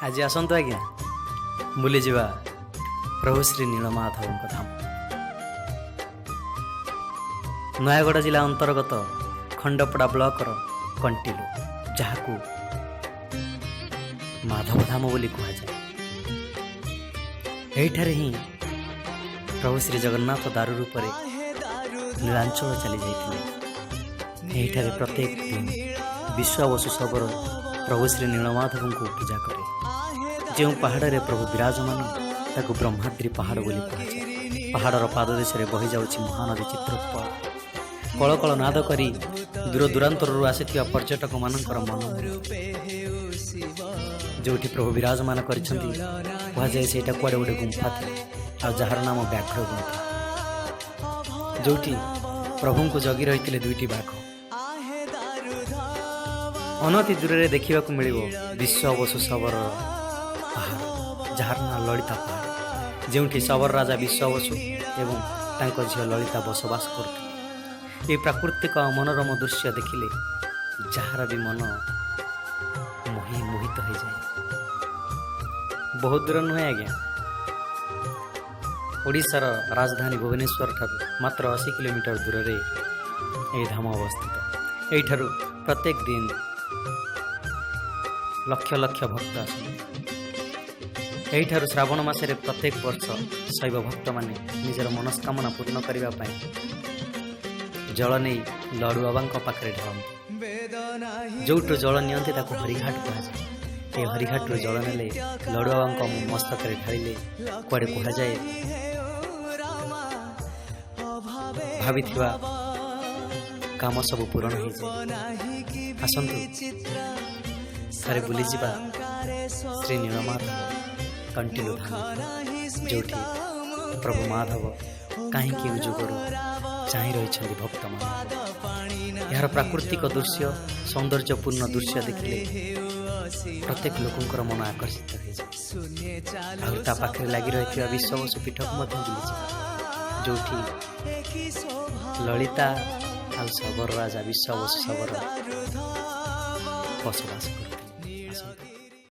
आज आसतु आज्ञा बुलीजा प्रभु श्री नीलमाधव धाम। नयगढ़ जिला अंतर्गत खंडपड़ा ब्लॉक कंटिलो जहाँ माधव धाम बोली कहुए। एठारे ही प्रभु श्री जगन्नाथ दारू रूप नीलांचल चली जाते। एठारे प्रत्येक दिन विश्वावसु सबर प्रभु श्री नीलमाधव को पूजा करे। जो पहाड़ रे प्रभु विराजमान ताकू ब्रह्माद्री पहाड़ बोली कहुए। पहाड़र पाददेश बही जाऊँगी महानदी चित्रकूट। कल कल नाद करी दूर दूरांतर आसिथिबा पर्यटक मानकर मन जो प्रभु विराजमान कहुए से कुआड़े गोटे गुंफा था जार नाम व्याघ्र गुंफा जो प्रभु को जगी रही दुईटी बाघ। अनति दूर से देखा मिल विश्वावसु सबर पहाड़ जार ना ललिता पहाड़ जो सबर राजा विश्वावसु एवं तांको झील ललिता बसवास करते। ये प्राकृतिक मनोरम दृश्य देखिले जार भी मन मोहित हो जाए। बहुत दूर नुहे आज्ञा ओडिशार राजधानी भुवनेश्वर ठार मात्र 80 किलोमीटर दूर रे यह धाम अवस्थित। यहीठार प्रत्येक दिन लक्ष लक्ष भक्त आसठार श्रावण मासरे प्रत्येक वर्ष शैव भक्त माने निजर मनस्कामना पूर्ण करने जल नहीं लडू बाबा पाखे ढालती। जो जल नियंती हरिघाट कहुए। ये हरिघाट जल ने लडू बाबा मस्तक ढाले कुआड़े कहुए भावी काम सब पूरण हो जाए। आसतु सारे बुलीजा श्री नीलमाधव कंटिलो धाम जो प्रभु माधव कहीं जुगरू चाह रही भक्त मान। यार प्राकृतिक दृश्य सौंदर्यपूर्ण दृश्य देखिले प्रत्येक लोकंर मन आकर्षित हो पाखे लगी रही विश्वावसु पीठक बुलीजा जो ललिता आ सबर राजा विश्वावसु सबर बसवास करते।